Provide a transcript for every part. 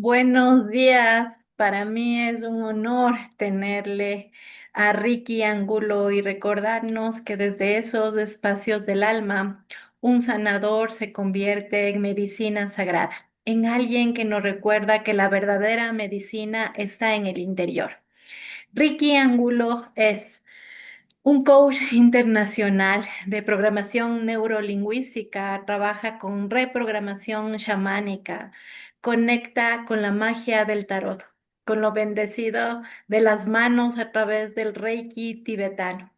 Buenos días. Para mí es un honor tenerle a Ricky Angulo y recordarnos que desde esos espacios del alma, un sanador se convierte en medicina sagrada, en alguien que nos recuerda que la verdadera medicina está en el interior. Ricky Angulo es un coach internacional de programación neurolingüística, trabaja con reprogramación chamánica, conecta con la magia del tarot, con lo bendecido de las manos a través del Reiki tibetano.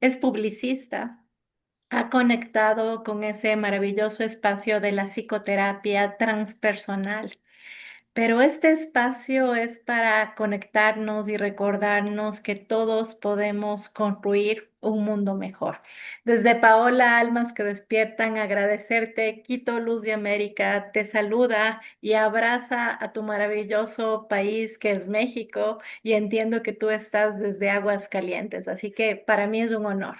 Es publicista, ha conectado con ese maravilloso espacio de la psicoterapia transpersonal, pero este espacio es para conectarnos y recordarnos que todos podemos construir un mundo mejor. Desde Paola Almas que despiertan, agradecerte, Quito Luz de América te saluda y abraza a tu maravilloso país que es México y entiendo que tú estás desde Aguas Calientes, así que para mí es un honor.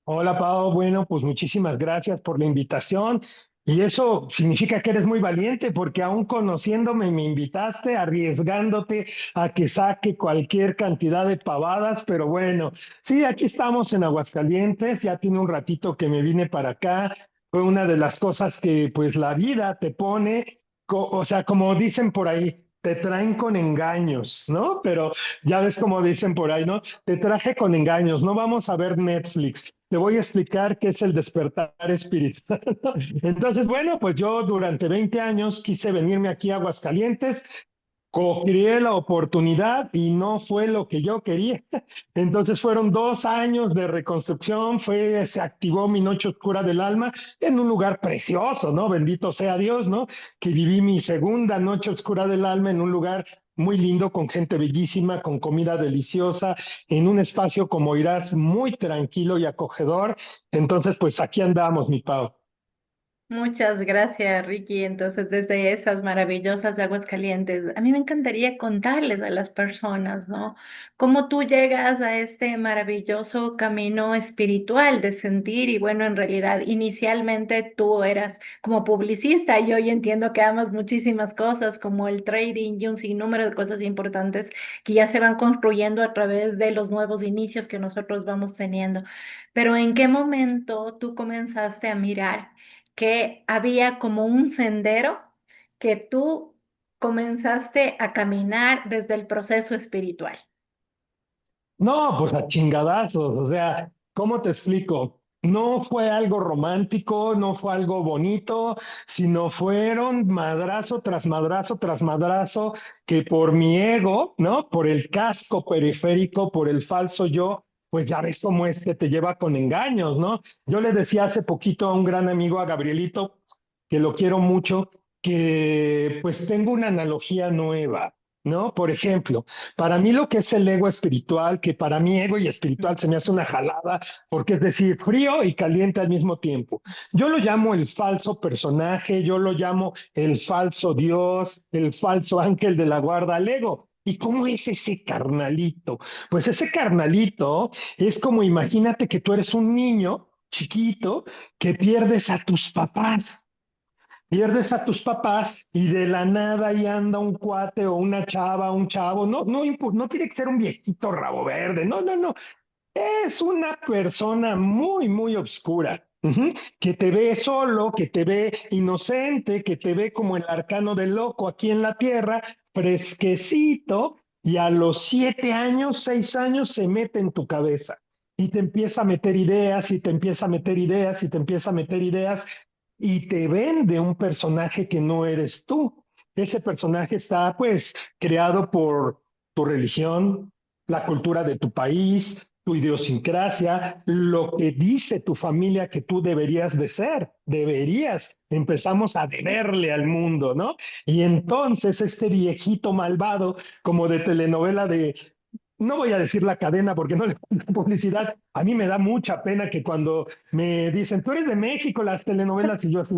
Hola Pau, bueno, pues muchísimas gracias por la invitación. Y eso significa que eres muy valiente porque aún conociéndome me invitaste, arriesgándote a que saque cualquier cantidad de pavadas, pero bueno, sí, aquí estamos en Aguascalientes, ya tiene un ratito que me vine para acá. Fue una de las cosas que pues la vida te pone, o sea, como dicen por ahí, te traen con engaños, ¿no? Pero ya ves como dicen por ahí, ¿no? Te traje con engaños, no vamos a ver Netflix. Te voy a explicar qué es el despertar espiritual. Entonces, bueno, pues yo durante 20 años quise venirme aquí a Aguascalientes, crié la oportunidad y no fue lo que yo quería. Entonces fueron 2 años de reconstrucción, se activó mi noche oscura del alma en un lugar precioso, ¿no? Bendito sea Dios, ¿no? Que viví mi segunda noche oscura del alma en un lugar muy lindo, con gente bellísima, con comida deliciosa, en un espacio, como irás, muy tranquilo y acogedor. Entonces, pues aquí andamos, mi Pau. Muchas gracias, Ricky. Entonces, desde esas maravillosas aguas calientes, a mí me encantaría contarles a las personas, ¿no? Cómo tú llegas a este maravilloso camino espiritual de sentir y bueno, en realidad, inicialmente tú eras como publicista y hoy entiendo que amas muchísimas cosas como el trading y un sinnúmero de cosas importantes que ya se van construyendo a través de los nuevos inicios que nosotros vamos teniendo. Pero ¿en qué momento tú comenzaste a mirar que había como un sendero que tú comenzaste a caminar desde el proceso espiritual? No, pues a chingadazos, o sea, ¿cómo te explico? No fue algo romántico, no fue algo bonito, sino fueron madrazo tras madrazo tras madrazo que por mi ego, ¿no? Por el casco periférico, por el falso yo, pues ya ves cómo es que te lleva con engaños, ¿no? Yo le decía hace poquito a un gran amigo, a Gabrielito, que lo quiero mucho, que pues tengo una analogía nueva. ¿No? Por ejemplo, para mí lo que es el ego espiritual, que para mí ego y espiritual se me hace una jalada, porque es decir, frío y caliente al mismo tiempo. Yo lo llamo el falso personaje, yo lo llamo el falso Dios, el falso ángel de la guarda al ego. ¿Y cómo es ese carnalito? Pues ese carnalito es como imagínate que tú eres un niño chiquito que pierdes a tus papás. Pierdes a tus papás y de la nada ahí anda un cuate o una chava, un chavo, no tiene que ser un viejito rabo verde, no, es una persona muy, muy obscura, que te ve solo, que te ve inocente, que te ve como el arcano del loco aquí en la tierra, fresquecito, y a los 7 años, 6 años se mete en tu cabeza y te empieza a meter ideas y te empieza a meter ideas y te empieza a meter ideas y te vende un personaje que no eres tú. Ese personaje está pues creado por tu religión, la cultura de tu país, tu idiosincrasia, lo que dice tu familia que tú deberías de ser, deberías. Empezamos a deberle al mundo, ¿no? Y entonces este viejito malvado, como de telenovela de, no voy a decir la cadena porque no le gusta publicidad, a mí me da mucha pena que cuando me dicen, tú eres de México, las telenovelas, y yo así,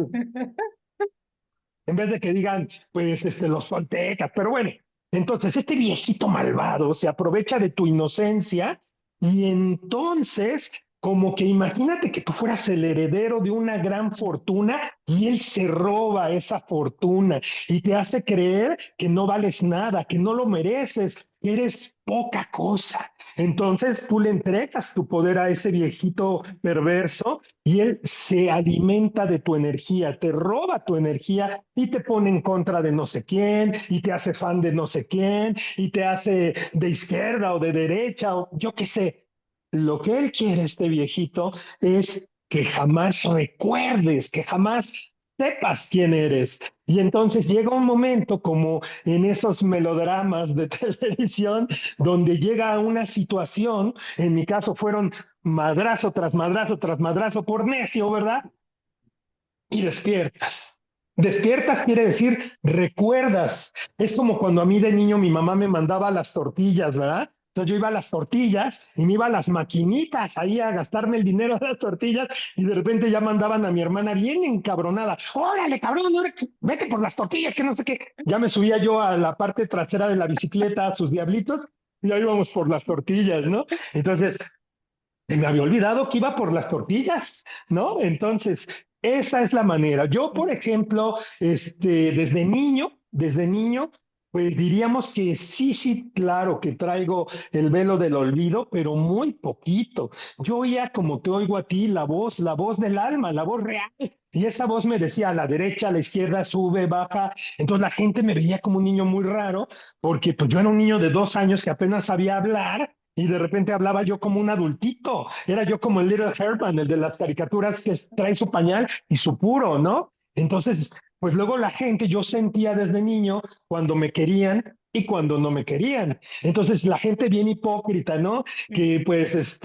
en vez de que digan, pues, los soltecas, pero bueno, entonces este viejito malvado se aprovecha de tu inocencia y entonces como que imagínate que tú fueras el heredero de una gran fortuna y él se roba esa fortuna y te hace creer que no vales nada, que no lo mereces, que eres poca cosa. Entonces tú le entregas tu poder a ese viejito perverso y él se alimenta de tu energía, te roba tu energía y te pone en contra de no sé quién y te hace fan de no sé quién y te hace de izquierda o de derecha o yo qué sé. Lo que él quiere, este viejito, es que jamás recuerdes, que jamás sepas quién eres. Y entonces llega un momento como en esos melodramas de televisión donde llega a una situación, en mi caso fueron madrazo tras madrazo tras madrazo por necio, ¿verdad? Y despiertas. Despiertas quiere decir recuerdas. Es como cuando a mí de niño mi mamá me mandaba las tortillas, ¿verdad? Entonces yo iba a las tortillas y me iba a las maquinitas ahí a gastarme el dinero de las tortillas y de repente ya mandaban a mi hermana bien encabronada. Órale, cabrón, vete por las tortillas, que no sé qué. Ya me subía yo a la parte trasera de la bicicleta, a sus diablitos, y ya íbamos por las tortillas, ¿no? Entonces, se me había olvidado que iba por las tortillas, ¿no? Entonces, esa es la manera. Yo, por ejemplo, desde niño, pues diríamos que sí, sí, claro que traigo el velo del olvido, pero muy poquito. Yo oía como te oigo a ti, la voz del alma, la voz real. Y esa voz me decía a la derecha, a la izquierda, sube, baja. Entonces la gente me veía como un niño muy raro, porque pues yo era un niño de 2 años que apenas sabía hablar y de repente hablaba yo como un adultito, era yo como el Little Herman, el de las caricaturas que trae su pañal y su puro, ¿no? Entonces, pues luego la gente, yo sentía desde niño cuando me querían y cuando no me querían. Entonces, la gente bien hipócrita, ¿no? Que pues,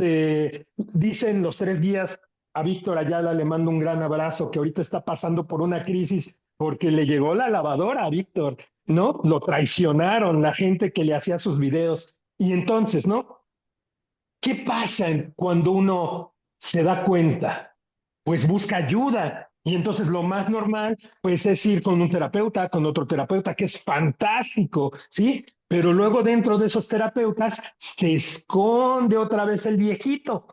dicen los 3 días, a Víctor Ayala le mando un gran abrazo, que ahorita está pasando por una crisis porque le llegó la lavadora a Víctor, ¿no? Lo traicionaron la gente que le hacía sus videos. Y entonces, ¿no? ¿Qué pasa cuando uno se da cuenta? Pues busca ayuda. Y entonces lo más normal, pues es ir con un terapeuta, con otro terapeuta, que es fantástico, ¿sí? Pero luego dentro de esos terapeutas se esconde otra vez el viejito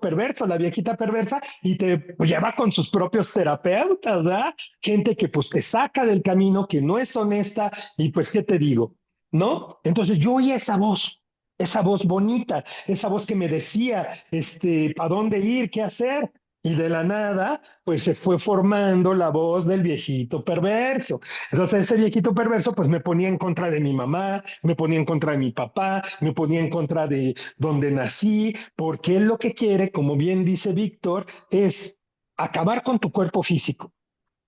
perverso, la viejita perversa, y te pues, lleva con sus propios terapeutas, ¿verdad? Gente que pues te saca del camino, que no es honesta, y pues, ¿qué te digo? ¿No? Entonces yo oí esa voz bonita, esa voz que me decía, ¿para dónde ir? ¿Qué hacer? Y de la nada, pues se fue formando la voz del viejito perverso. Entonces ese viejito perverso, pues me ponía en contra de mi mamá, me ponía en contra de mi papá, me ponía en contra de donde nací, porque él lo que quiere, como bien dice Víctor, es acabar con tu cuerpo físico,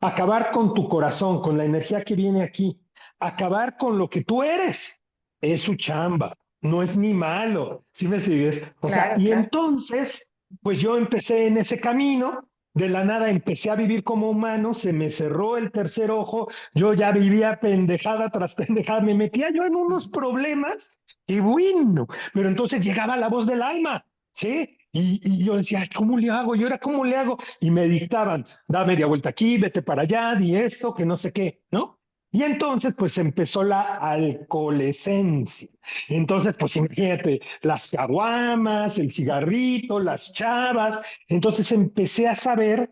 acabar con tu corazón, con la energía que viene aquí, acabar con lo que tú eres. Es su chamba, no es ni malo, ¿sí me sigues? O sea, Claro, y claro. entonces, pues yo empecé en ese camino, de la nada empecé a vivir como humano, se me cerró el tercer ojo, yo ya vivía pendejada tras pendejada, me metía yo en unos problemas y bueno, pero entonces llegaba la voz del alma, ¿sí? Y yo decía, ¿cómo le hago? ¿Y ahora cómo le hago? Y me dictaban, da media vuelta aquí, vete para allá, di esto, que no sé qué, ¿no? Y entonces, pues empezó la alcoholescencia. Entonces, pues imagínate, las caguamas, el cigarrito, las chavas. Entonces empecé a saborear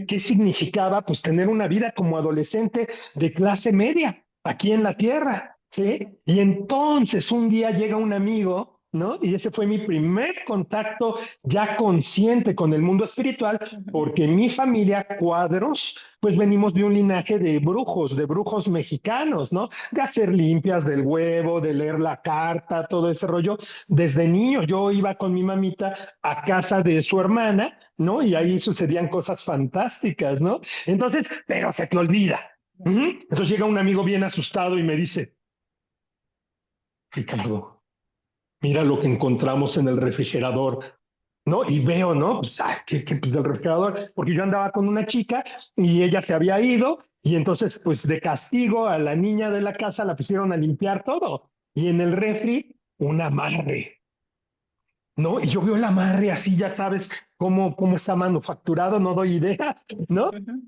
qué significaba, pues, tener una vida como adolescente de clase media aquí en la tierra, ¿sí? Y entonces un día llega un amigo, ¿no? Y ese fue mi primer contacto ya consciente con el mundo espiritual, Ujú. porque mi familia, Cuadros, pues venimos de un linaje de brujos mexicanos, ¿no? De hacer limpias del huevo, de leer la carta, todo ese rollo. Desde niño yo iba con mi mamita a casa de su hermana, ¿no? Y ahí sucedían cosas fantásticas, ¿no? Entonces, pero se te olvida. Entonces llega un amigo bien asustado y me dice, Ricardo, mira lo que encontramos en el refrigerador. ¿No? Y veo, ¿no? Pues, pues, del refrigerador, porque yo andaba con una chica y ella se había ido y entonces, pues de castigo a la niña de la casa la pusieron a limpiar todo. Y en el refri, un amarre, ¿no? Y yo veo el amarre así, ya sabes cómo está manufacturado, no doy ideas, ¿no? Ujú.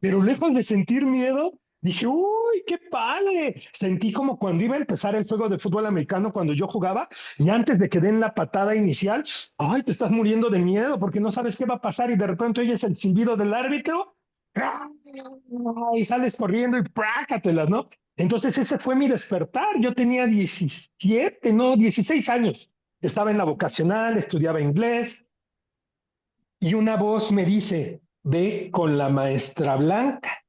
Pero lejos de sentir miedo, Dije, uy, qué padre. Sentí como cuando iba a empezar el juego de fútbol americano cuando yo jugaba y antes de que den la patada inicial, ay, te estás muriendo de miedo porque no sabes qué va a pasar y de repente oyes el silbido del árbitro y sales corriendo y prácatelas, ¿no? Entonces ese fue mi despertar. Yo tenía 17, no, 16 años. Estaba en la vocacional, estudiaba inglés y una voz me dice, ve con la maestra Blanca.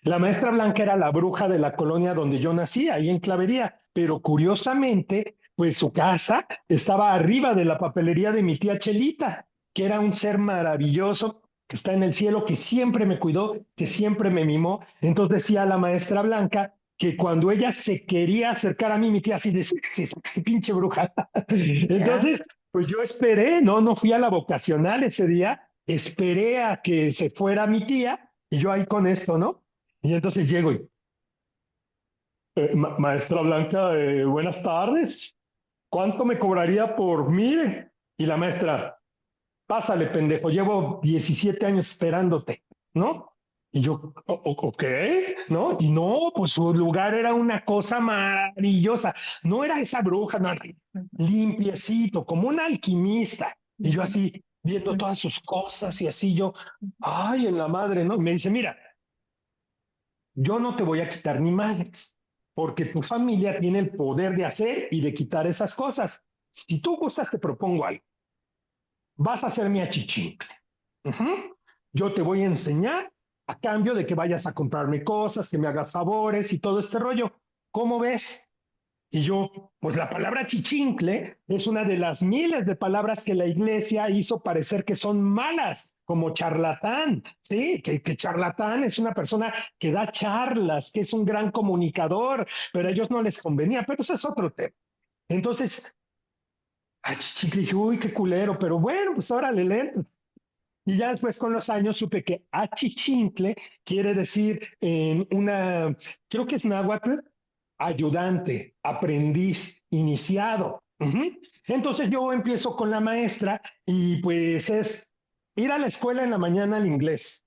La maestra Blanca era la bruja de la colonia donde yo nací, ahí en Clavería, pero curiosamente, pues su casa estaba arriba de la papelería de mi tía Chelita, que era un ser maravilloso que está en el cielo, que siempre me cuidó, que siempre me mimó. Entonces decía la maestra Blanca que cuando ella se quería acercar a mí, mi tía así de, "Sí, pinche bruja". Ya, Entonces, pues yo esperé, no fui a la vocacional ese día, esperé a que se fuera mi tía y yo ahí con esto, ¿no? Y entonces llego y, maestra Blanca, buenas tardes. ¿Cuánto me cobraría por mire? Y la maestra, pásale, pendejo, llevo 17 años esperándote, ¿no? Y yo, ok, ¿no? Y no, pues su lugar era una cosa maravillosa. No era esa bruja, no, ujú, limpiecito, como un alquimista. Y yo ujú, así, viendo ujú, todas sus cosas y así yo, ay, en la madre, ¿no? Y me dice, mira, yo no te voy a quitar ni madres, porque tu familia tiene el poder de hacer y de quitar esas cosas. Si tú gustas, te propongo algo. Vas a ser mi achichincle. Ujú. Yo te voy a enseñar a cambio de que vayas a comprarme cosas, que me hagas favores y todo este rollo. ¿Cómo ves? Y yo, pues la palabra chichincle es una de las miles de palabras que la iglesia hizo parecer que son malas, como charlatán, ¿sí? Que charlatán es una persona que da charlas, que es un gran comunicador, pero a ellos no les convenía, pero eso es otro tema. Entonces, a chichincle dije, uy, qué culero, pero bueno, pues órale, lento. Y ya después con los años supe que achichincle quiere decir en una, creo que es náhuatl, ayudante, aprendiz, iniciado. Ujú. Entonces yo empiezo con la maestra y pues es ir a la escuela en la mañana al inglés,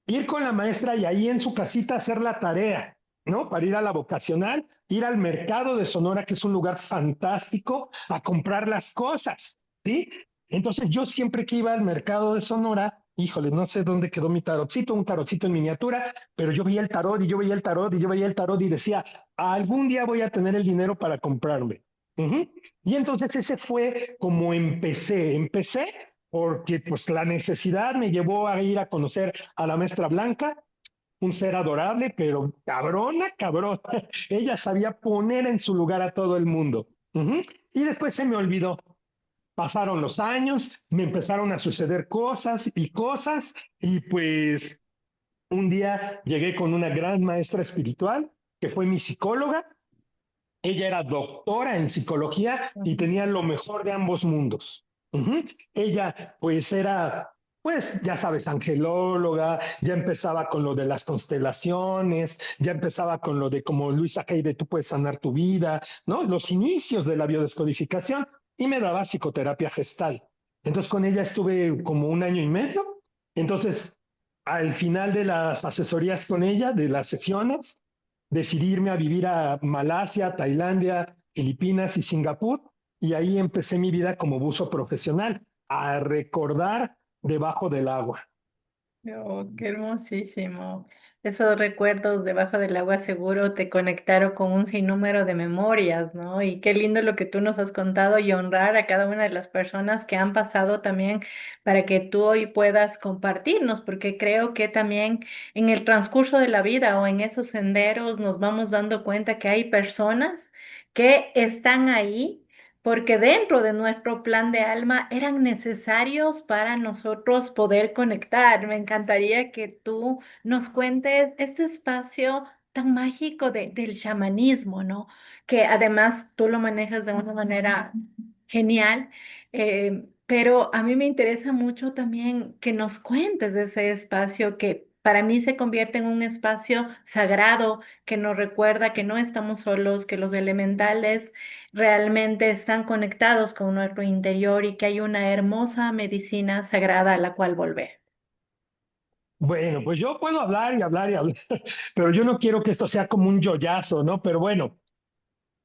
ir con la maestra y ahí en su casita hacer la tarea, ¿no? Para ir a la vocacional, ir al mercado de Sonora, que es un lugar fantástico, a comprar las cosas, ¿sí? Entonces yo siempre que iba al mercado de Sonora, híjole, no sé dónde quedó mi tarotcito, un tarotcito en miniatura, pero yo veía el tarot y yo veía el tarot y yo veía el tarot y decía, algún día voy a tener el dinero para comprarme. Uh-huh. Y entonces ese fue como empecé porque pues la necesidad me llevó a ir a conocer a la maestra Blanca, un ser adorable, pero cabrona, cabrona. Ella sabía poner en su lugar a todo el mundo. Uh-huh. Y después se me olvidó. Pasaron los años, me empezaron a suceder cosas y cosas, y pues un día llegué con una gran maestra espiritual, que fue mi psicóloga. Ella era doctora en psicología y ujú. tenía lo mejor de ambos mundos. Uh-huh. Ella, pues, era, pues, ya sabes, angelóloga, ya empezaba con lo de las constelaciones, ya empezaba con lo de como Luisa Hay de tú puedes sanar tu vida, ¿no? Los inicios de la biodescodificación y me daba psicoterapia gestal. Entonces, con ella estuve como un año y medio. Entonces, al final de las asesorías con ella, de las sesiones, decidí irme a vivir a Malasia, Tailandia, Filipinas y Singapur, y ahí empecé mi vida como buzo profesional, a recordar debajo del agua. Oh, qué hermosísimo. Esos recuerdos debajo del agua seguro te conectaron con un sinnúmero de memorias, ¿no? Y qué lindo lo que tú nos has contado y honrar a cada una de las personas que han pasado también para que tú hoy puedas compartirnos, porque creo que también en el transcurso de la vida o en esos senderos nos vamos dando cuenta que hay personas que están ahí porque dentro de nuestro plan de alma eran necesarios para nosotros poder conectar. Me encantaría que tú nos cuentes este espacio tan mágico del chamanismo, ¿no? Que además tú lo manejas de una manera genial, pero a mí me interesa mucho también que nos cuentes de ese espacio que para mí se convierte en un espacio sagrado que nos recuerda que no estamos solos, que los elementales realmente están conectados con nuestro interior y que hay una hermosa medicina sagrada a la cual volver. Bueno, pues yo puedo hablar y hablar y hablar, pero yo no quiero que esto sea como un yoyazo, ¿no? Pero bueno,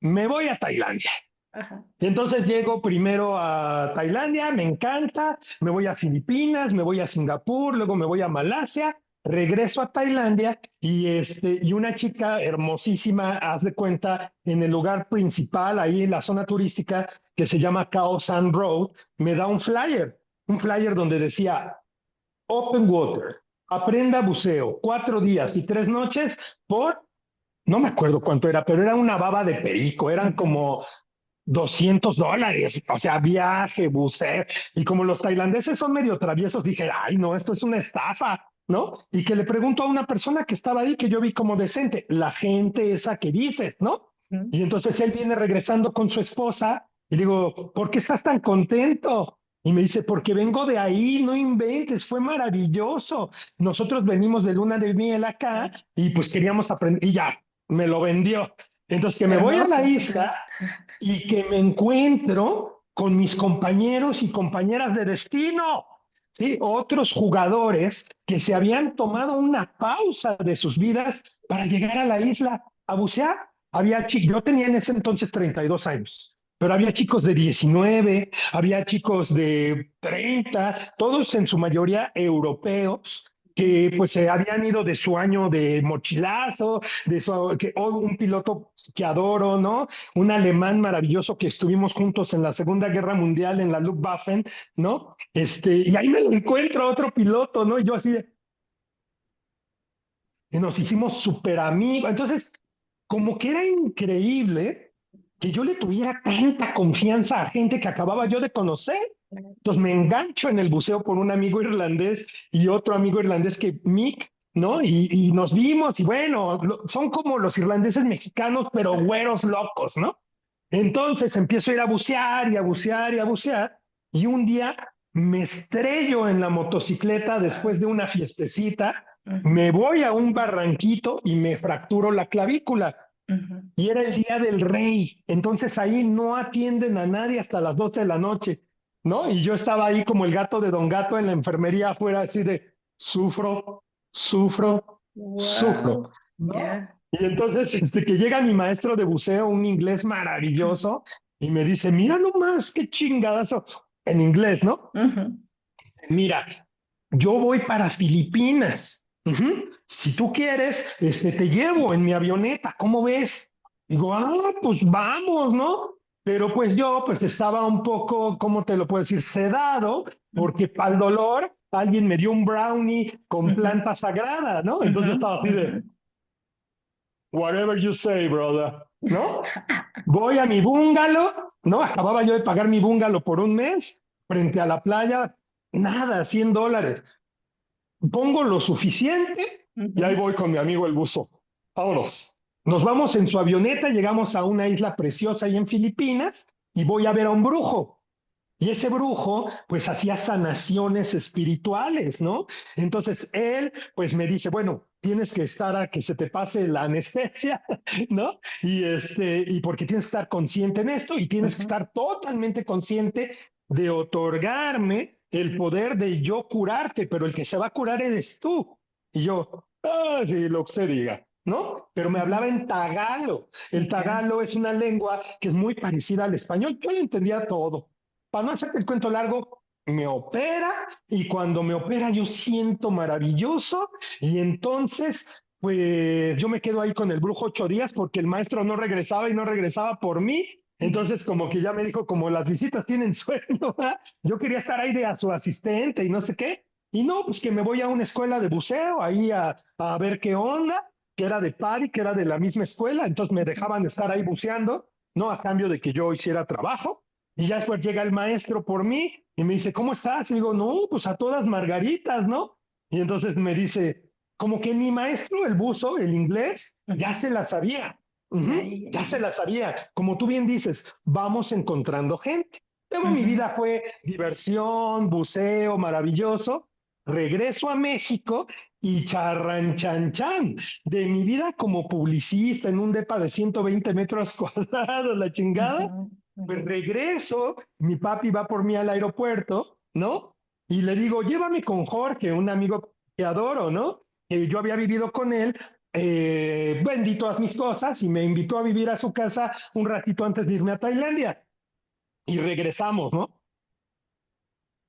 me voy a Tailandia. Ajá. Y entonces llego primero a Tailandia, me encanta, me voy a Filipinas, me voy a Singapur, luego me voy a Malasia, regreso a Tailandia y una chica hermosísima, haz de cuenta, en el lugar principal, ahí en la zona turística que se llama Khao San Road, me da un flyer donde decía Open Water, aprenda buceo, 4 días y 3 noches por, no me acuerdo cuánto era, pero era una baba de perico, eran Ujú, como $200, o sea, viaje, buceo, y como los tailandeses son medio traviesos, dije, ay, no, esto es una estafa, ¿no? Y que le pregunto a una persona que estaba ahí, que yo vi como decente, la gente esa que dices, ¿no? ujú, Y entonces él viene regresando con su esposa y digo, ¿por qué estás tan contento? Y me dice, porque vengo de ahí, no inventes, fue maravilloso. Nosotros venimos de luna de miel acá ujú. y pues queríamos aprender, y ya, me lo vendió. Entonces que me voy a la Hermoso. isla y que me encuentro con mis compañeros y compañeras de destino, ¿sí? Otros jugadores que se habían tomado una pausa de sus vidas para llegar a la isla a bucear. Yo tenía en ese entonces 32 años, pero había chicos de 19, había chicos de 30, todos en su mayoría europeos que pues se habían ido de su año de mochilazo, un piloto que adoro, ¿no? Un alemán maravilloso que estuvimos juntos en la Segunda Guerra Mundial en la Luftwaffe, ¿no? Y ahí me lo encuentro otro piloto, ¿no? Y yo así, y nos hicimos súper amigos. Entonces, como que era increíble que yo le tuviera tanta confianza a gente que acababa yo de conocer. Entonces me engancho en el buceo por un amigo irlandés y otro amigo irlandés que Mick, ¿no? Y nos vimos y bueno, son como los irlandeses mexicanos, pero güeros locos, ¿no? Entonces empiezo a ir a bucear y a bucear y a bucear y un día me estrello en la motocicleta Wow. después de una fiestecita, Ujú, me voy a un barranquito y me fracturo la clavícula. ujú. Y era el día del rey. Entonces ahí no atienden a nadie hasta las 12 de la noche, ¿no? Y yo estaba ahí como el gato de Don Gato en la enfermería afuera, así de sufro, sufro, sufro, Wow. ¿no? Ya. Y entonces que llega mi maestro de buceo, un inglés maravilloso, y me dice, mira nomás qué chingadazo, en inglés, ¿no? Ujú, Mira, yo voy para Filipinas. Ujú. Si tú quieres, te llevo en mi avioneta, ¿cómo ves? Digo, pues vamos, ¿no? Pero pues yo pues estaba un poco, ¿cómo te lo puedo decir? Sedado, porque para el dolor alguien me dio un brownie con ujú, planta sagrada, ¿no? Entonces yo ujú, estaba así ujú. de, whatever you say, brother, ¿no? Voy a mi bungalow, ¿no? Acababa yo de pagar mi bungalow por un mes, frente a la playa, nada, $100. Pongo lo suficiente y ahí Ujú, voy con mi amigo el buzo. Vámonos. Nos vamos en su avioneta, llegamos a una isla preciosa ahí en Filipinas y voy a ver a un brujo. Y ese brujo, pues hacía sanaciones espirituales, ¿no? Entonces él, pues me dice, bueno, tienes que estar a que se te pase la anestesia, ¿no? Y porque tienes que estar consciente en esto y tienes que ujú. estar totalmente consciente de otorgarme el poder de yo curarte, pero el que se va a curar eres tú. Y yo, sí, lo que usted diga, ¿no? Pero me Ujú. hablaba en tagalo. El Ya. tagalo es una lengua que es muy parecida al español. Yo le entendía todo. Para no hacerte el cuento largo, me opera y cuando me opera yo siento maravilloso y entonces pues yo me quedo ahí con el brujo 8 días porque el maestro no regresaba y no regresaba por mí. Entonces como que ya me dijo, como las visitas tienen sueño, ¿verdad? Yo quería estar ahí de a su asistente y no sé qué. Y no, pues que me voy a una escuela de buceo ahí a ver qué onda, que era de Pari, que era de la misma escuela. Entonces me Ujú, dejaban estar ahí buceando, no a cambio de que yo hiciera trabajo. Y ya después llega el maestro por mí y me dice, ¿cómo estás? Y digo, no, pues a todas margaritas, ¿no? Y entonces me dice, como que mi maestro, el buzo, el inglés, ya ujú. se la sabía. Ujú, Ay, ya ay, se ay. la sabía. Como tú bien dices, vamos encontrando gente. Luego mi Ujú, vida fue diversión, buceo, maravilloso. Regreso a México y charran chan chan de mi vida como publicista en un depa de 120 metros cuadrados, la chingada. ujú, Pues ujú. regreso, mi papi va por mí al aeropuerto, ¿no? Y le digo, llévame con Jorge, un amigo que adoro, ¿no? Yo había vivido con él, vendí todas mis cosas y me invitó a vivir a su casa un ratito antes de irme a Tailandia. Y regresamos, ¿no?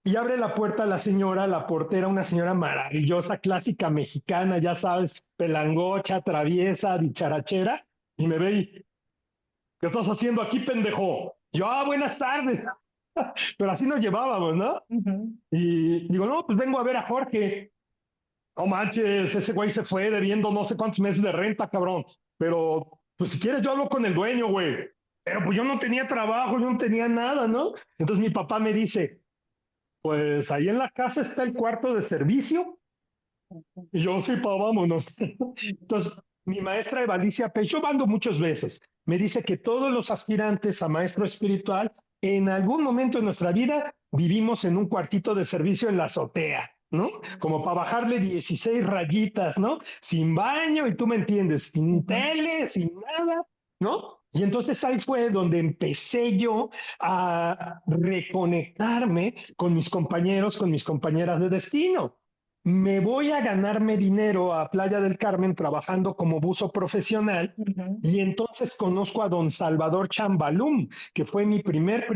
Y abre la puerta la señora, la portera, una señora maravillosa, clásica mexicana, ya sabes, pelangocha, traviesa, dicharachera, y me ve y, ¿qué estás haciendo aquí, pendejo? Yo, buenas tardes. Pero así nos llevábamos, ¿no? Ujú, Y digo, no, pues vengo a ver a Jorge. No manches, ese güey se fue debiendo no sé cuántos meses de renta, cabrón. Pero, pues si quieres, yo hablo con el dueño, güey. Pero pues yo no tenía trabajo, yo no tenía nada, ¿no? Entonces mi papá me dice, pues ahí en la casa está el cuarto de servicio. Y yo, sí, pa, vámonos. Entonces, mi maestra Evalicia Pech, yo mando muchas veces, me dice que todos los aspirantes a maestro espiritual, en algún momento de nuestra vida, vivimos en un cuartito de servicio en la azotea, ¿no? Como para bajarle 16 rayitas, ¿no? Sin baño, y tú me entiendes, sin ujú, tele, sin nada, ¿no? Y entonces ahí fue donde empecé yo a reconectarme con mis compañeros, con mis compañeras de destino. Me voy a ganarme dinero a Playa del Carmen trabajando como buzo profesional ujú, y entonces conozco a don Salvador Chambalum, que fue mi primer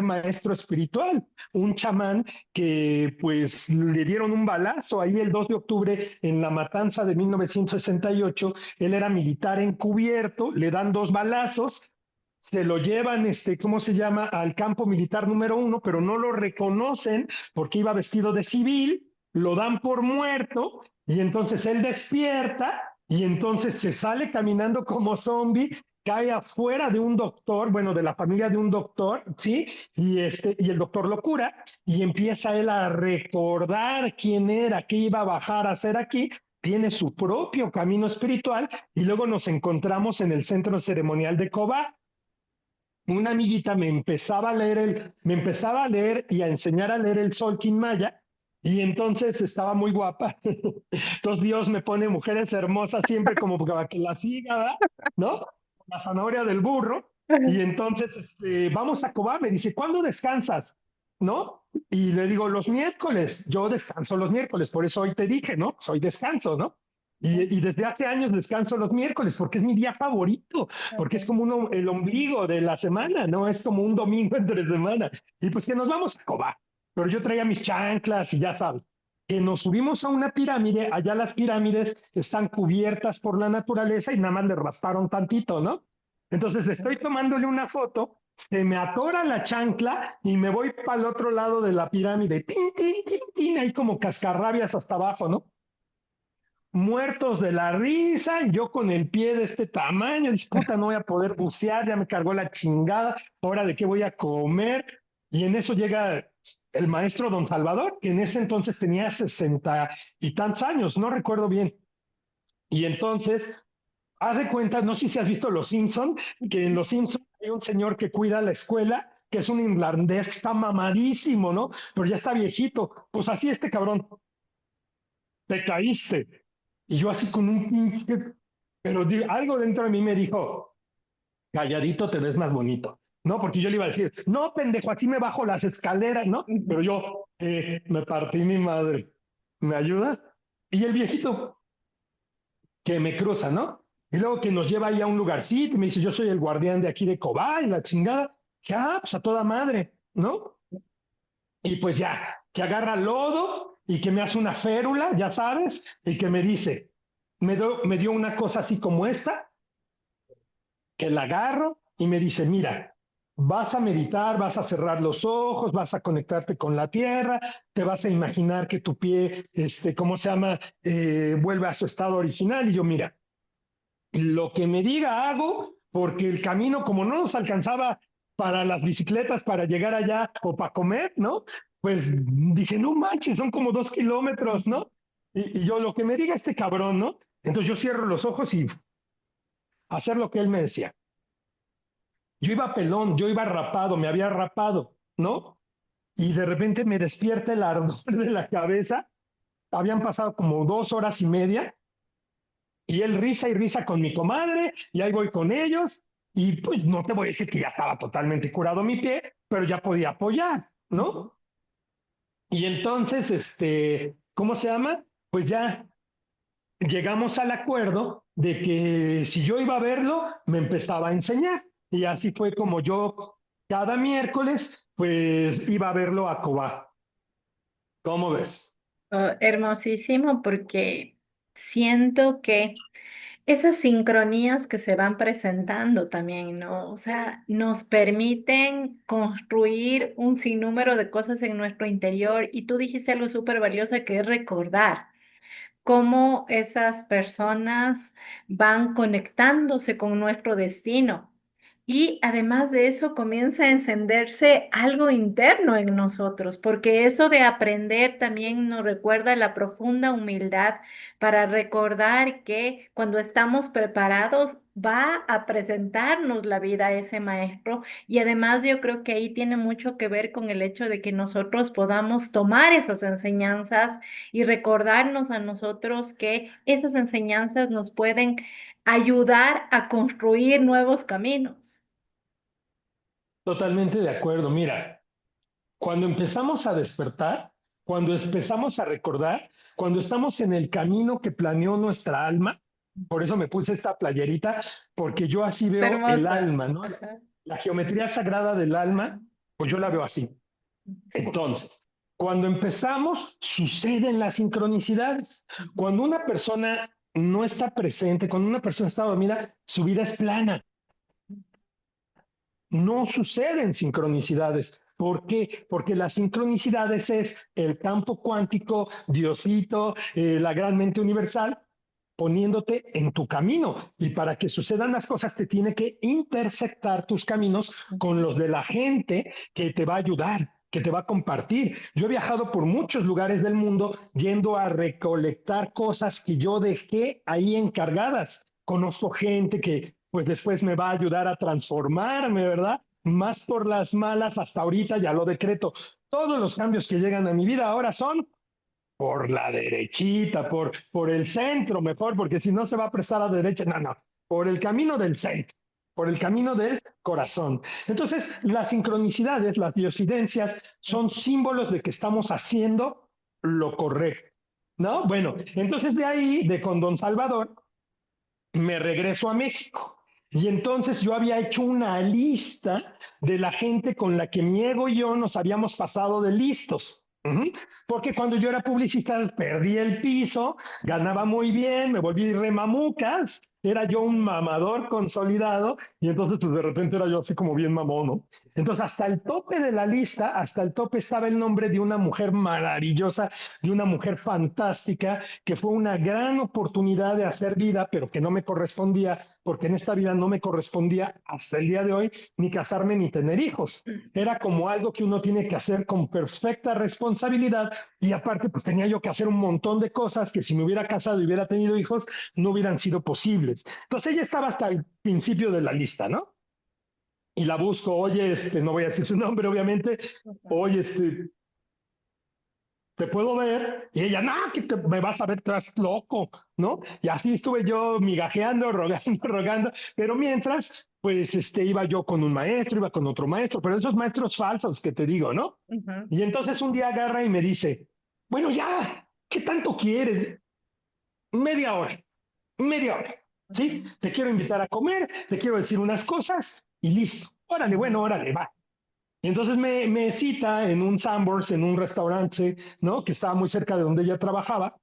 maestro espiritual, un chamán que pues le dieron un balazo ahí el 2 de octubre en la matanza de 1968. Él era militar encubierto, le dan dos balazos, se lo llevan, ¿cómo se llama?, al campo militar número 1, pero no lo reconocen porque iba vestido de civil, lo dan por muerto y entonces él despierta y entonces se sale caminando como zombie, cae afuera de un doctor, bueno, de la familia de un doctor, ¿sí? Y el doctor lo cura y empieza él a recordar quién era, qué iba a bajar a hacer aquí, tiene su propio camino espiritual y luego nos encontramos en el centro ceremonial de Cobá. Una amiguita me empezaba a leer y a enseñar a leer el Solkin Maya, y entonces estaba muy guapa. Entonces Dios me pone mujeres hermosas siempre como para que la siga, ¿verdad? ¿No? La zanahoria del burro. Y entonces vamos a Cobá, me dice, ¿cuándo descansas? ¿No? Y le digo, los miércoles, yo descanso los miércoles, por eso hoy te dije, ¿no? Soy descanso, ¿no? Y desde hace años descanso los miércoles porque es mi día favorito, porque es ujú, como el ombligo de la semana, ¿no? Es como un domingo entre semana. Y pues que nos vamos a Cobá. Pero yo traía mis chanclas y ya sabes, que nos subimos a una pirámide, allá las pirámides están cubiertas por la naturaleza y nada más le rasparon tantito, ¿no? Entonces estoy tomándole una foto, se me atora la chancla y me voy para el otro lado de la pirámide, tin, tin, tin, tin, ahí como cascarrabias hasta abajo, ¿no? Muertos de la risa, yo con el pie de este tamaño, dije, puta, no voy a poder bucear, ya me cargó la chingada, ahora de qué voy a comer. Y en eso llega el maestro don Salvador, que en ese entonces tenía 60 y tantos años, no recuerdo bien. Y entonces, haz de cuenta, no sé si has visto Los Simpson, que en Los Simpson hay un señor que cuida la escuela, que es un irlandés que está mamadísimo, ¿no? Pero ya está viejito. Pues así este cabrón, te caíste. Y yo así con un pinche, pero algo dentro de mí me dijo, calladito te ves más bonito. No, porque yo le iba a decir, no, pendejo, así me bajo las escaleras, ¿no? ujú, Pero yo, me partí mi madre. ¿Me ayudas? Y el viejito que me cruza, ¿no? Y luego que nos lleva ahí a un lugarcito y me dice, yo soy el guardián de aquí de Cobá y la chingada. Ya, pues a toda madre, ¿no? Y pues ya, que agarra lodo y que me hace una férula, ya sabes, y que me dice, me dio una cosa así como esta, que la agarro y me dice, mira, vas a meditar, vas a cerrar los ojos, vas a conectarte con la tierra, te vas a imaginar que tu pie, ¿cómo se llama? Vuelve a su estado original. Y yo, mira, lo que me diga hago, porque el camino, como no nos alcanzaba para las bicicletas para llegar allá o para comer, ¿no? Pues dije, no manches, son como 2 kilómetros, ujú, ¿no? Y yo, lo que me diga este cabrón, ¿no? Entonces yo cierro los ojos y hacer lo que él me decía. Yo iba pelón, yo iba rapado, me había rapado, ¿no? Y de repente me despierta el ardor de la cabeza. Habían pasado como 2 horas y media y él risa y risa con mi comadre, y ahí voy con ellos, y pues no te voy a decir que ya estaba totalmente curado mi pie, pero ya podía apoyar, ujú, ¿no? Y entonces, ¿cómo se llama? pues ya llegamos al acuerdo de que si yo iba a verlo, me empezaba a enseñar. Y así fue como yo cada miércoles, pues iba a verlo a Cobá. ¿Cómo ves? Oh, hermosísimo porque siento que esas sincronías que se van presentando también, ¿no? O sea, nos permiten construir un sinnúmero de cosas en nuestro interior y tú dijiste algo súper valioso que es recordar cómo esas personas van conectándose con nuestro destino. Y además de eso comienza a encenderse algo interno en nosotros, porque eso de aprender también nos recuerda la profunda humildad para recordar que cuando estamos preparados va a presentarnos la vida a ese maestro. Y además yo creo que ahí tiene mucho que ver con el hecho de que nosotros podamos tomar esas enseñanzas y recordarnos a nosotros que esas enseñanzas nos pueden ayudar a construir nuevos caminos. Totalmente de acuerdo. Mira, cuando empezamos a despertar, cuando empezamos a recordar, cuando estamos en el camino que planeó nuestra alma, por eso me puse esta playerita, porque yo así veo el Hermosa. alma, ¿no? Ajá. La geometría sagrada del alma, pues yo la veo así. Entonces, cuando empezamos, suceden las sincronicidades. Cuando una persona no está presente, cuando una persona está dormida, su vida es plana. No suceden sincronicidades. ¿Por qué? Porque las sincronicidades es el campo cuántico, Diosito, la gran mente universal, poniéndote en tu camino. Y para que sucedan las cosas, te tiene que intersectar tus caminos con los de la gente que te va a ayudar, que te va a compartir. Yo he viajado por muchos lugares del mundo yendo a recolectar cosas que yo dejé ahí encargadas. Conozco gente que pues después me va a ayudar a transformarme, ¿verdad? Más por las malas, hasta ahorita ya lo decreto. Todos los cambios que llegan a mi vida ahora son por la derechita, por el centro mejor, porque si no se va a prestar a la derecha, no, no, por el camino del centro, por el camino del corazón. Entonces, las sincronicidades, las diosidencias, son símbolos de que estamos haciendo lo correcto, ¿no? Bueno, entonces de ahí, de con Don Salvador, me regreso a México. Y entonces yo había hecho una lista de la gente con la que mi ego y yo nos habíamos pasado de listos. Porque cuando yo era publicista perdí el piso, ganaba muy bien, me volví remamucas, era yo un mamador consolidado y entonces pues de repente era yo así como bien mamón, ¿no? Entonces hasta el tope de la lista, hasta el tope estaba el nombre de una mujer maravillosa, de una mujer fantástica, que fue una gran oportunidad de hacer vida, pero que no me correspondía, porque en esta vida no me correspondía hasta el día de hoy ni casarme ni tener hijos. Era como algo que uno tiene que hacer con perfecta responsabilidad y aparte pues tenía yo que hacer un montón de cosas que si me hubiera casado y hubiera tenido hijos no hubieran sido posibles. Entonces ella estaba hasta el principio de la lista, ¿no? Y la busco, oye, no voy a decir su nombre, obviamente, oye, te puedo ver, y ella, no, me vas a ver, estás loco, ¿no? Y así estuve yo migajeando, rogando, rogando, pero mientras, pues, iba yo con un maestro, iba con otro maestro, pero esos maestros falsos que te digo, ¿no? Ujú, Y entonces un día agarra y me dice, bueno, ya, ¿qué tanto quieres? Media media hora, ¿sí? ujú, Te quiero invitar a comer, te quiero decir unas cosas y listo. Órale, bueno, ujú, órale, va. Y entonces me cita en un Sambors, en un restaurante, ¿no? Que estaba muy cerca de donde ella trabajaba.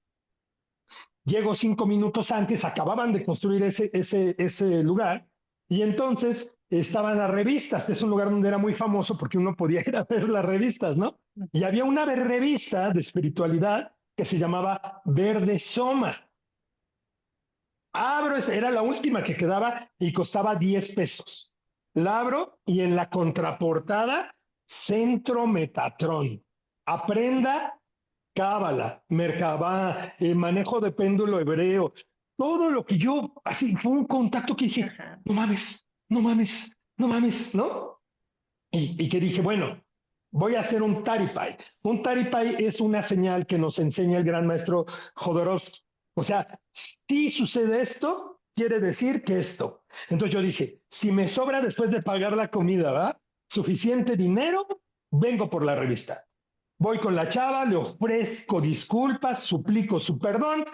Llego 5 minutos antes, acababan de construir ese lugar, y entonces estaban las revistas. Es un lugar donde era muy famoso porque uno podía ir a ver las revistas, ¿no? Y había una revista de espiritualidad que se llamaba Verde Soma. Abro, era la última que quedaba y costaba 10 pesos. La abro y en la contraportada, Centro Metatrón. Aprenda Cábala, Merkabá, manejo de péndulo hebreo. Todo lo que yo, así, fue un contacto que dije, ajá. no mames, no mames, no mames, ¿no? Y que dije, bueno, voy a hacer un taripay. Un taripay es una señal que nos enseña el gran maestro Jodorowsky. O sea, si sucede esto, quiere decir que esto. Entonces yo dije, si me sobra después de pagar la comida, ¿va? Suficiente dinero, vengo por la revista. Voy con la chava, le ofrezco disculpas, suplico su perdón.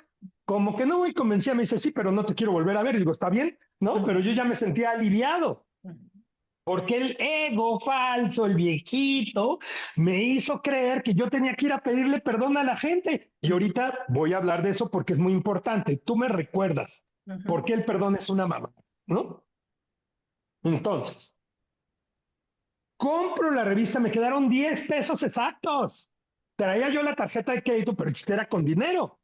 Como que no muy convencida, me dice, sí, pero no te quiero volver a ver. Y digo, está bien, ¿no? Pero yo ya me sentía aliviado. Porque el ego falso, el viejito, me hizo creer que yo tenía que ir a pedirle perdón a la gente. Y ahorita voy a hablar de eso porque es muy importante. Tú me recuerdas por qué el perdón es una mamá, ¿no? Entonces, compro la revista, me quedaron 10 pesos exactos. Traía yo la tarjeta de crédito, pero el chiste era con dinero.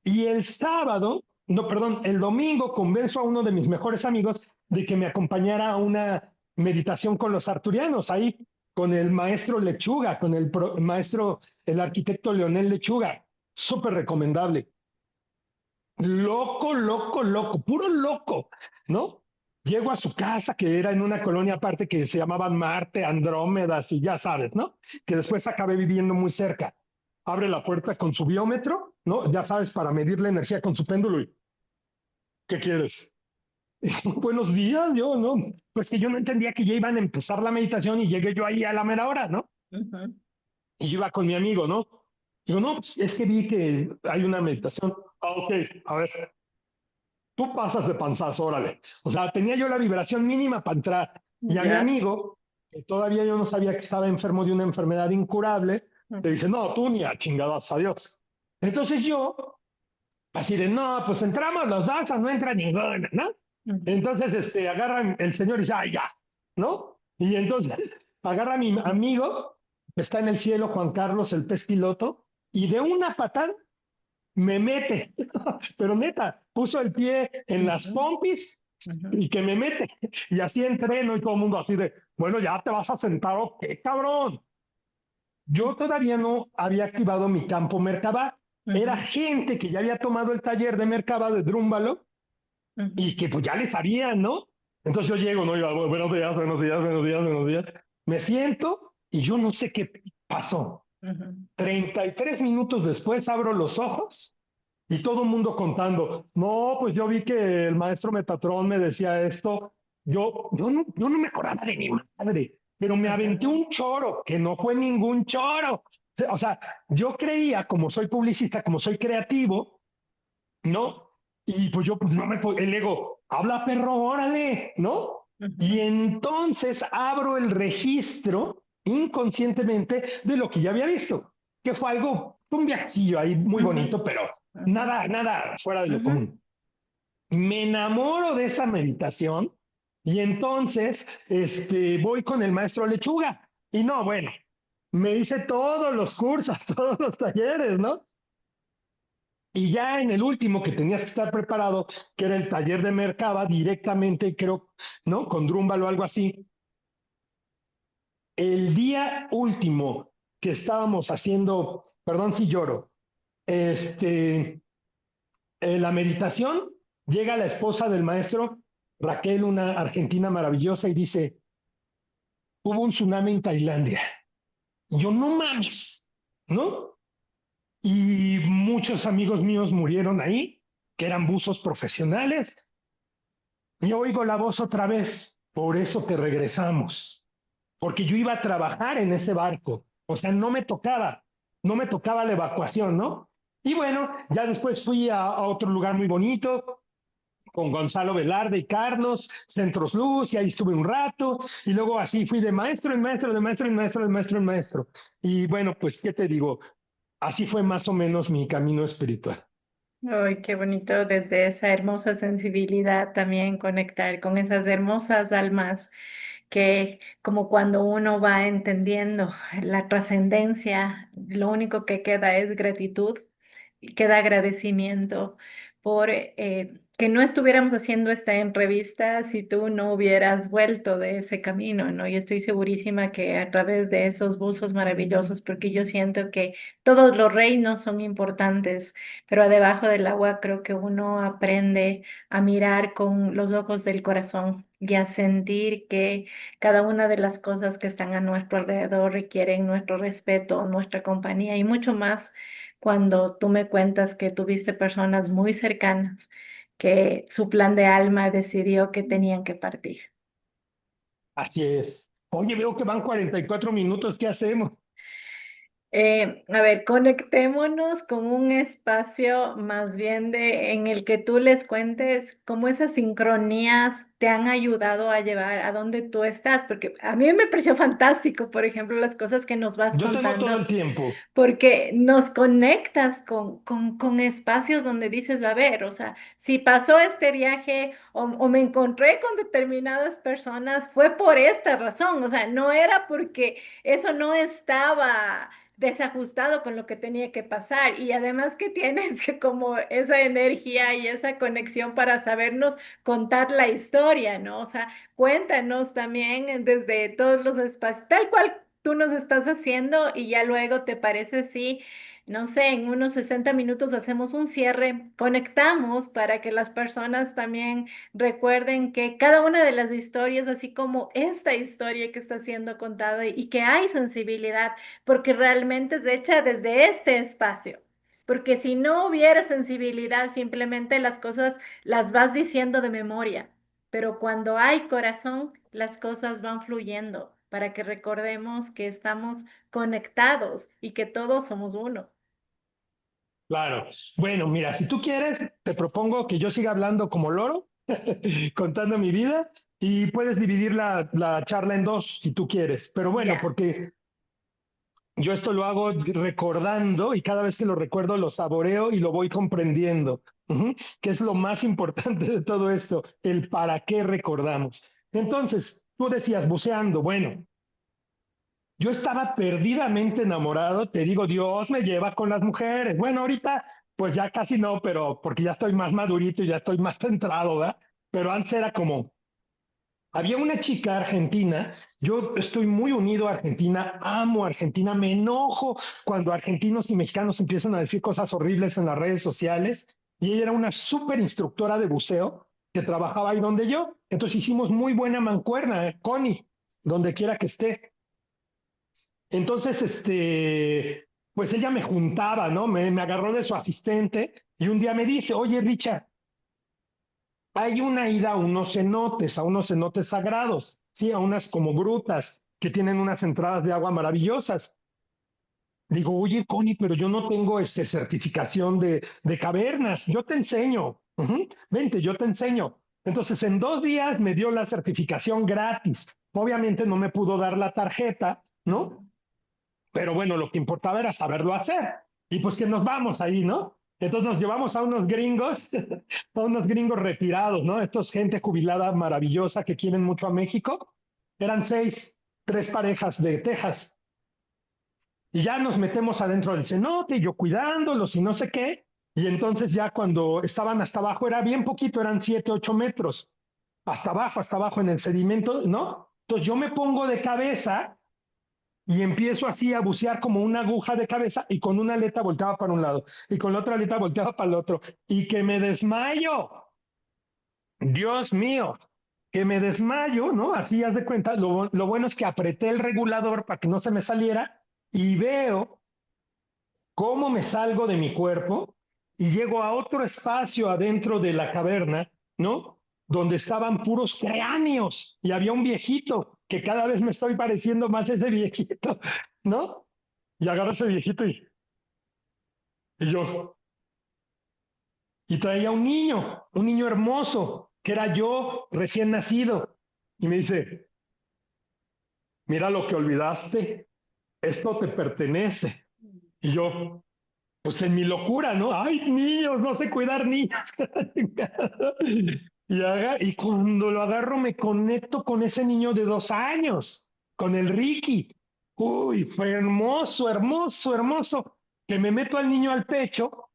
Y el sábado, no, perdón, el domingo convenzo a uno de mis mejores amigos de que me acompañara a una meditación con los arturianos, ahí con el maestro Lechuga, con el maestro, el arquitecto Leonel Lechuga. Súper recomendable. Loco, loco, loco, puro loco, ¿no? Llego a su casa, que era en una colonia aparte que se llamaban Marte, Andrómedas y ya sabes, ¿no? Que después acabé viviendo muy cerca. Abre la puerta con su biómetro, ¿no? Ya sabes, para medir la energía con su péndulo. Y, ¿qué quieres? Buenos días, yo, ¿no? Pues que yo no entendía que ya iban a empezar la meditación y llegué yo ahí a la mera hora, ¿no? Y yo iba con mi amigo, ¿no? Digo, no, pues es que vi que hay una meditación. Ah, ok, a ver, tú pasas de panzazo, órale. O sea, tenía yo la vibración mínima para entrar. Y a mi Ya. amigo, que todavía yo no sabía que estaba enfermo de una enfermedad incurable, le Ujú, dice, no, tú ni a chingadas, adiós. Entonces yo, así de, no, pues entramos los dos o no entra ninguna, ¿no? ujú, Entonces, agarran el señor y dice, ay, ya, ¿no? Y entonces agarra a mi amigo, está en el cielo, Juan Carlos, el pez piloto, y de una patada me mete, pero neta, puso el pie en las ujú, pompis ujú, y que me mete. Y así entreno y todo el mundo así de, bueno, ya te vas a sentar, ¿o qué, cabrón? Yo todavía no había activado mi campo Merkabah. Era ujú, gente que ya había tomado el taller de Merkabah de Drúmbalo ujú, y que pues ya le sabían, ¿no? Entonces yo llego, ¿no? Y digo, buenos días, buenos días, buenos días, buenos días. Me siento y yo no sé qué pasó. ujú, 33 minutos después abro los ojos y todo el mundo contando, no, pues yo vi que el maestro Metatrón me decía esto, yo no me acordaba de mi madre, pero me aventé ujú, un choro, que no fue ningún choro. O sea, yo creía, como soy publicista, como soy creativo, ¿no? Y pues yo, pues no me, el ego, habla perro, órale, ¿no? Y ujú, entonces abro el registro inconscientemente de lo que ya había visto, que fue algo, un viajecillo ahí muy ujú, bonito, pero ujú, nada, nada fuera de lo ujú. común. Me enamoro de esa meditación y entonces voy con el maestro Lechuga. Y no, bueno, me hice todos los cursos, todos los talleres, ¿no? Y ya en el último que tenías que estar preparado, que era el taller de Mercaba, directamente, creo, ¿no? Con Drúmbalo o algo así. El día último que estábamos haciendo, perdón si lloro, este, la meditación, llega la esposa del maestro, Raquel, una argentina maravillosa, y dice, hubo un tsunami en Tailandia. Y yo, no mames, ¿no? Y muchos amigos míos murieron ahí, que eran buzos profesionales, y oigo la voz otra vez, por eso te regresamos, porque yo iba a trabajar en ese barco, o sea, no me tocaba la evacuación, ¿no? Y bueno, ya después fui a otro lugar muy bonito, con Gonzalo Velarde y Carlos, Centros Luz, y ahí estuve un rato, y luego así fui de maestro en maestro, de maestro en maestro, de maestro en maestro. Y bueno, pues, ¿qué te digo? Así fue más o menos mi camino espiritual. Ay, qué bonito desde esa hermosa sensibilidad también conectar con esas hermosas almas que como cuando uno va entendiendo la trascendencia, lo único que queda es gratitud y queda agradecimiento por que no estuviéramos haciendo esta entrevista si tú no hubieras vuelto de ese camino, ¿no? Y estoy segurísima que a través de esos buzos maravillosos, porque yo siento que todos los reinos son importantes, pero debajo del agua creo que uno aprende a mirar con los ojos del corazón y a sentir que cada una de las cosas que están a nuestro alrededor requieren nuestro respeto, nuestra compañía y mucho más cuando tú me cuentas que tuviste personas muy cercanas que su plan de alma decidió que tenían que partir. Así es. Oye, veo que van 44 minutos, ¿qué hacemos? A ver, conectémonos con un espacio más bien en el que tú les cuentes cómo esas sincronías te han ayudado a llevar a donde tú estás, porque a mí me pareció fantástico, por ejemplo, las cosas que nos vas Yo tengo todo el contando, tiempo. porque nos conectas con espacios donde dices, a ver, o sea, si pasó este viaje o me encontré con determinadas personas, fue por esta razón, o sea, no era porque eso no estaba desajustado con lo que tenía que pasar y además que tienes que como esa energía y esa conexión para sabernos contar la historia, ¿no? O sea, cuéntanos también desde todos los espacios, tal cual tú nos estás haciendo y ya luego te parece si, no sé, en unos 60 minutos hacemos un cierre, conectamos para que las personas también recuerden que cada una de las historias, así como esta historia que está siendo contada y que hay sensibilidad, porque realmente es hecha desde este espacio. Porque si no hubiera sensibilidad, simplemente las cosas las vas diciendo de memoria. Pero cuando hay corazón, las cosas van fluyendo para que recordemos que estamos conectados y que todos somos uno. Claro. Bueno, mira, si tú quieres, te propongo que yo siga hablando como loro, contando mi vida, y puedes dividir la charla en dos si tú quieres. Pero bueno, Ya. porque yo esto lo hago recordando y cada vez que lo recuerdo lo saboreo y lo voy comprendiendo, que es lo más importante de todo esto, el para qué recordamos. Entonces, tú decías buceando, bueno, yo estaba perdidamente enamorado, te digo, Dios me lleva con las mujeres. Bueno, ahorita pues ya casi no, pero porque ya estoy más madurito y ya estoy más centrado, ¿verdad? Pero antes era como, había una chica argentina, yo estoy muy unido a Argentina, amo a Argentina, me enojo cuando argentinos y mexicanos empiezan a decir cosas horribles en las redes sociales. Y ella era una súper instructora de buceo que trabajaba ahí donde yo. Entonces hicimos muy buena mancuerna, Connie, donde quiera que esté. Entonces, pues ella me juntaba, ¿no? Me agarró de su asistente y un día me dice, oye, Richard, hay una ida a unos cenotes sagrados, ¿sí? A unas como grutas que tienen unas entradas de agua maravillosas. Digo, oye, Connie, pero yo no tengo certificación de cavernas, yo te enseño. Vente, yo te enseño. Entonces, en 2 días me dio la certificación gratis. Obviamente no me pudo dar la tarjeta, ¿no? Pero bueno, lo que importaba era saberlo hacer. Y pues que nos vamos ahí, ¿no? Entonces nos llevamos a unos gringos, a unos gringos retirados, ¿no? Estos gente jubilada maravillosa que quieren mucho a México. Eran 3 parejas de Texas. Y ya nos metemos adentro del cenote, y yo cuidándolos y no sé qué. Y entonces ya cuando estaban hasta abajo, era bien poquito, eran 7, 8 metros. Hasta abajo en el sedimento, ¿no? Entonces yo me pongo de cabeza y empiezo así a bucear como una aguja de cabeza y con una aleta volteaba para un lado y con la otra aleta volteaba para el otro y que me desmayo. Dios mío, que me desmayo, ¿no? Así haz de cuenta. Lo bueno es que apreté el regulador para que no se me saliera y veo cómo me salgo de mi cuerpo y llego a otro espacio adentro de la caverna, ¿no? Donde estaban puros cráneos y había un viejito que cada vez me estoy pareciendo más a ese viejito, ¿no? Y agarro a ese viejito y yo, y traía un niño hermoso, que era yo recién nacido. Y me dice, mira lo que olvidaste, esto te pertenece. Y yo, pues en mi locura, ¿no? Ay, niños, no sé cuidar niños. Y cuando lo agarro me conecto con ese niño de 2 años, con el Ricky. Uy, fue hermoso, hermoso, hermoso. Que me meto al niño al pecho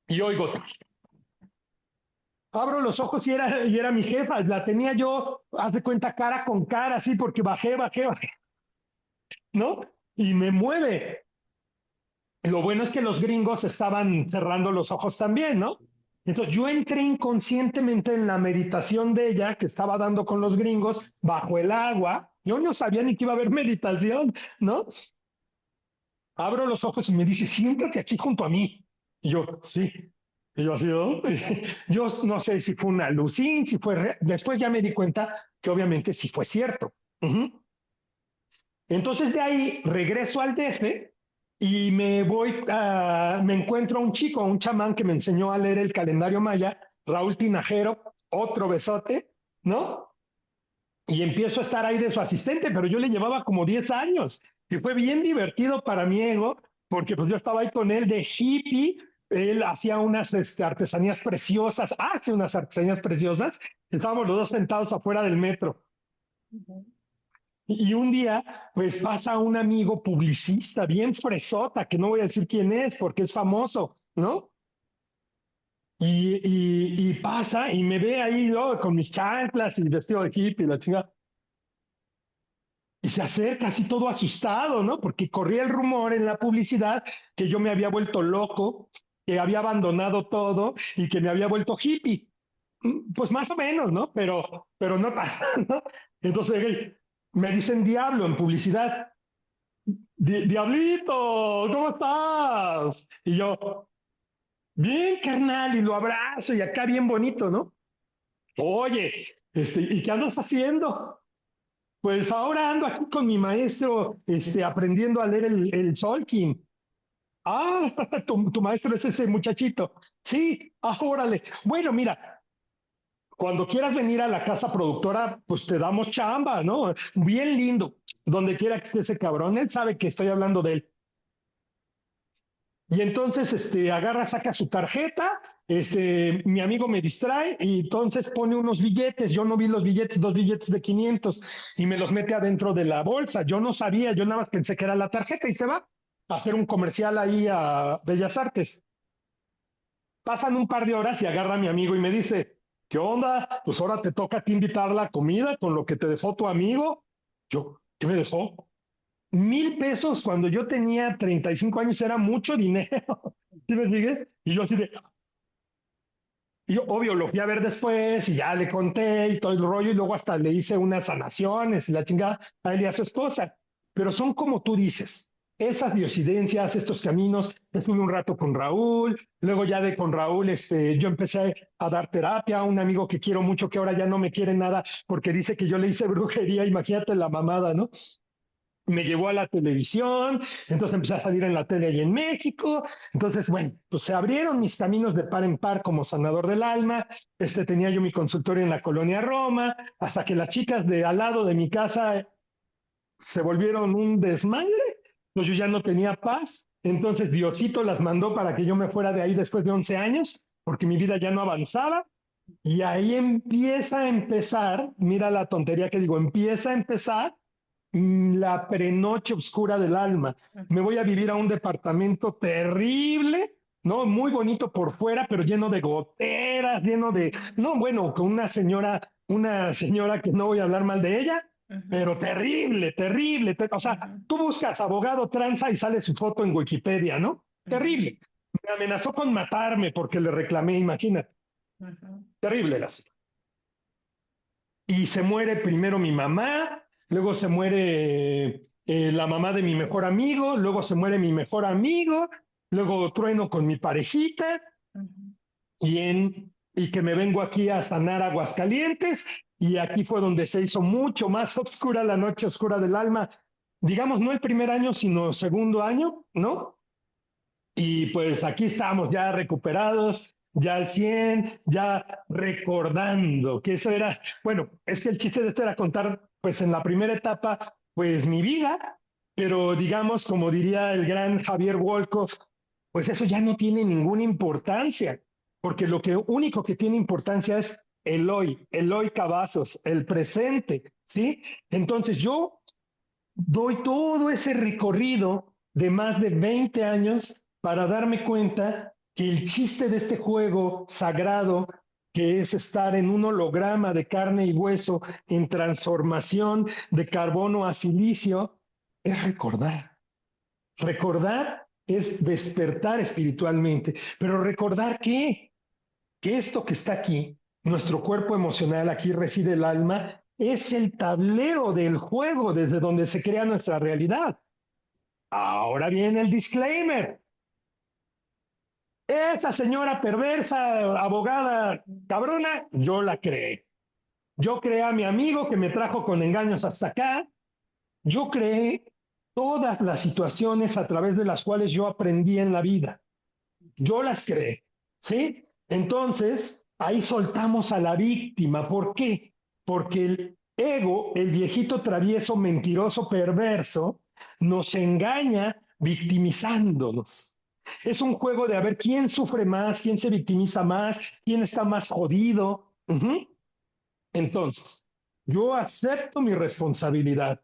y oigo, abro los ojos y era mi jefa, la tenía yo, haz de cuenta, cara con cara, así, porque bajé, ¿no? Y me mueve. Lo bueno es que los gringos estaban cerrando los ojos también, ¿no? Entonces yo entré inconscientemente en la meditación de ella que estaba dando con los gringos bajo el agua. Yo no sabía ni que iba a haber meditación, ¿no? Abro los ojos y me dice, siéntate aquí junto a mí. Y yo, sí. Y yo así, ¿no? Yo no sé si fue una alucin, si fue real. Después ya me di cuenta que obviamente sí fue cierto. Entonces de ahí regreso al DF y me encuentro a un chico, a un chamán que me enseñó a leer el calendario maya, Raúl Tinajero, otro besote, ¿no? Y empiezo a estar ahí de su asistente, pero yo le llevaba como 10 años y fue bien divertido para mi ego, porque pues yo estaba ahí con él de hippie, él hacía unas artesanías preciosas, hace unas artesanías preciosas, estábamos los dos sentados afuera del metro. Ujú. Y un día, pues pasa un amigo publicista bien fresota, que no voy a decir quién es porque es famoso, ¿no? Y pasa y me ve ahí, ¿no? Con mis chanclas y vestido de hippie, la chingada. Y se acerca así todo asustado, ¿no? Porque corría el rumor en la publicidad que yo me había vuelto loco, que había abandonado todo y que me había vuelto hippie. Pues más o menos, ¿no? Pero no tanto, ¿no? Entonces me dicen diablo en publicidad. Diablito, ¿cómo estás? Y yo, bien, carnal, y lo abrazo y acá bien bonito, ¿no? Oye, ¿y qué andas haciendo? Pues ahora ando aquí con mi maestro, aprendiendo a leer el Tolkien. Ah, tu maestro es ese muchachito. Sí, órale. Bueno, mira, cuando quieras venir a la casa productora, pues te damos chamba, ¿no? Bien lindo. Donde quiera que esté ese cabrón, él sabe que estoy hablando de él. Y entonces, agarra, saca su tarjeta, mi amigo me distrae y entonces pone unos billetes. Yo no vi los billetes, dos billetes de 500 y me los mete adentro de la bolsa. Yo no sabía, yo nada más pensé que era la tarjeta y se va a hacer un comercial ahí a Bellas Artes. Pasan un par de horas y agarra a mi amigo y me dice, ¿qué onda? Pues ahora te toca a ti invitar la comida con lo que te dejó tu amigo. Yo, ¿qué me dejó? 1,000 pesos cuando yo tenía 35 años era mucho dinero. ¿Sí me sigues? Y yo así de, y yo, obvio, lo fui a ver después y ya le conté y todo el rollo y luego hasta le hice unas sanaciones y la chingada a él y a su esposa. Pero son como tú dices, esas diosidencias, estos caminos. Estuve un rato con Raúl, luego ya de con Raúl, yo empecé a dar terapia a un amigo que quiero mucho que ahora ya no me quiere nada porque dice que yo le hice brujería, imagínate la mamada, ¿no? Me llevó a la televisión, entonces empecé a salir en la tele ahí en México, entonces, bueno, pues se abrieron mis caminos de par en par como sanador del alma, tenía yo mi consultorio en la colonia Roma, hasta que las chicas de al lado de mi casa se volvieron un desmadre, pues yo ya no tenía paz, entonces Diosito las mandó para que yo me fuera de ahí después de 11 años, porque mi vida ya no avanzaba, y ahí empieza a empezar, mira la tontería que digo, empieza a empezar la prenoche oscura del alma. Me voy a vivir a un departamento terrible, ¿no? Muy bonito por fuera, pero lleno de goteras, lleno de, no, bueno, con una señora que no voy a hablar mal de ella, Ujú. pero terrible, terrible. O sea, Ujú. tú buscas abogado tranza y sale su foto en Wikipedia, ¿no? Ujú. Terrible. Me amenazó con matarme porque le reclamé, imagínate. Ujú. Terrible la situación. Y se muere primero mi mamá, luego se muere la mamá de mi mejor amigo, luego se muere mi mejor amigo, luego trueno con mi parejita Ujú. y que me vengo aquí a sanar Aguascalientes y aquí fue donde se hizo mucho más oscura la noche oscura del alma, digamos, no el primer año, sino segundo año, ¿no? Y pues aquí estamos ya recuperados, ya al 100, ya recordando que eso era, bueno, es que el chiste de esto era contar, pues en la primera etapa, pues mi vida, pero digamos, como diría el gran Javier Wolkoff, pues eso ya no tiene ninguna importancia, porque lo que único que tiene importancia es el hoy Cavazos, el presente, ¿sí? Entonces yo doy todo ese recorrido de más de 20 años para darme cuenta que el chiste de este juego sagrado, que es estar en un holograma de carne y hueso en transformación de carbono a silicio, es recordar. Recordar es despertar espiritualmente, pero recordar que esto que está aquí, nuestro cuerpo emocional, aquí reside el alma, es el tablero del juego desde donde se crea nuestra realidad. Ahora viene el disclaimer. Esa señora perversa, abogada cabrona, yo la creé. Yo creé a mi amigo que me trajo con engaños hasta acá. Yo creé todas las situaciones a través de las cuales yo aprendí en la vida. Yo las creé, ¿sí? Entonces, ahí soltamos a la víctima. ¿Por qué? Porque el ego, el viejito travieso, mentiroso, perverso, nos engaña victimizándonos. Es un juego de a ver quién sufre más, quién se victimiza más, quién está más jodido. Entonces, yo acepto mi responsabilidad.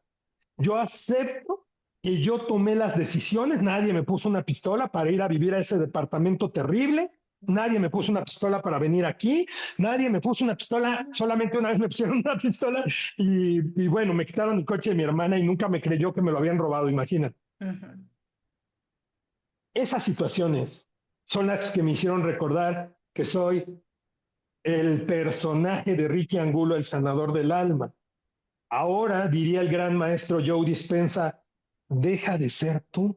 Yo acepto que yo tomé las decisiones, nadie me puso una pistola para ir a vivir a ese departamento terrible, nadie me puso una pistola para venir aquí, nadie me puso una pistola, solamente una vez me pusieron una pistola y bueno, me quitaron el coche de mi hermana y nunca me creyó que me lo habían robado, imagínate. Ujú. Esas situaciones son las que me hicieron recordar que soy el personaje de Ricky Angulo, el sanador del alma. Ahora, diría el gran maestro Joe Dispensa, deja de ser tú.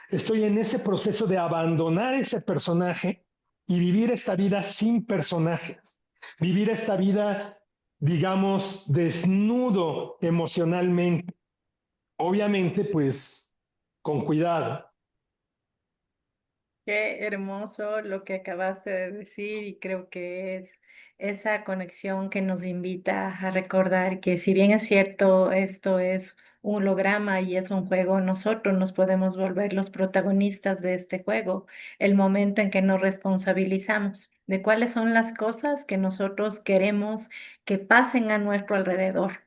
Estoy en ese proceso de abandonar ese personaje y vivir esta vida sin personajes. Vivir esta vida, digamos, desnudo emocionalmente. Obviamente, pues, con cuidado. Qué hermoso lo que acabaste de decir y creo que es esa conexión que nos invita a recordar que si bien es cierto, esto es un holograma y es un juego, nosotros nos podemos volver los protagonistas de este juego, el momento en que nos responsabilizamos de cuáles son las cosas que nosotros queremos que pasen a nuestro alrededor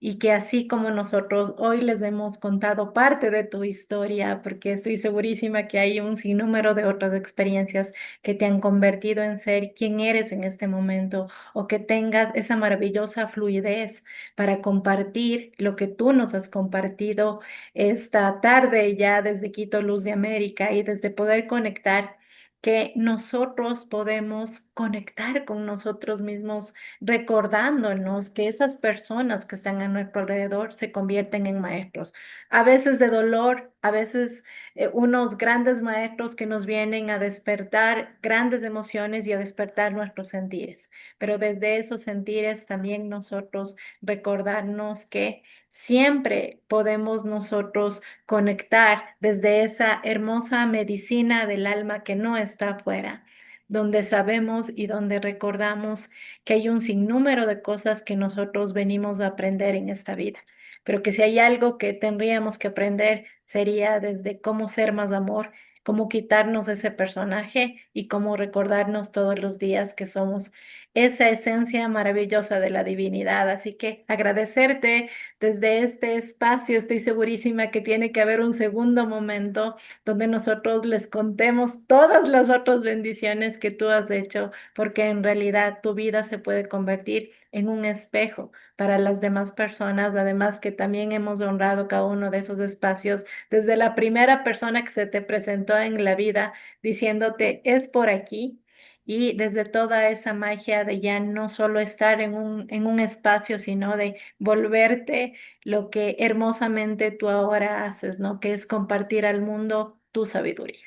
y que así como nosotros hoy les hemos contado parte de tu historia, porque estoy segurísima que hay un sinnúmero de otras experiencias que te han convertido en ser quien eres en este momento o que tengas esa maravillosa fluidez para compartir lo que tú nos has compartido esta tarde ya desde Quito, Luz de América y desde poder conectar, que nosotros podemos conectar con nosotros mismos recordándonos que esas personas que están a nuestro alrededor se convierten en maestros, a veces de dolor, a veces unos grandes maestros que nos vienen a despertar grandes emociones y a despertar nuestros sentires, pero desde esos sentires también nosotros recordarnos que siempre podemos nosotros conectar desde esa hermosa medicina del alma que no está afuera, donde sabemos y donde recordamos que hay un sinnúmero de cosas que nosotros venimos a aprender en esta vida, pero que si hay algo que tendríamos que aprender sería desde cómo ser más amor, cómo quitarnos ese personaje y cómo recordarnos todos los días que somos esa esencia maravillosa de la divinidad. Así que agradecerte desde este espacio. Estoy segurísima que tiene que haber un segundo momento donde nosotros les contemos todas las otras bendiciones que tú has hecho, porque en realidad tu vida se puede convertir en un espejo para las demás personas, además que también hemos honrado cada uno de esos espacios desde la primera persona que se te presentó en la vida diciéndote es por aquí. Y desde toda esa magia de ya no solo estar en un espacio, sino de volverte lo que hermosamente tú ahora haces, ¿no? Que es compartir al mundo tu sabiduría.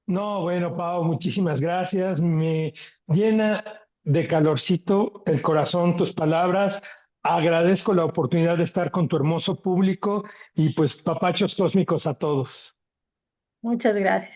No, bueno, Pau, muchísimas gracias. Me llena de calorcito el corazón tus palabras. Agradezco la oportunidad de estar con tu hermoso público y pues papachos cósmicos a todos. Muchas gracias.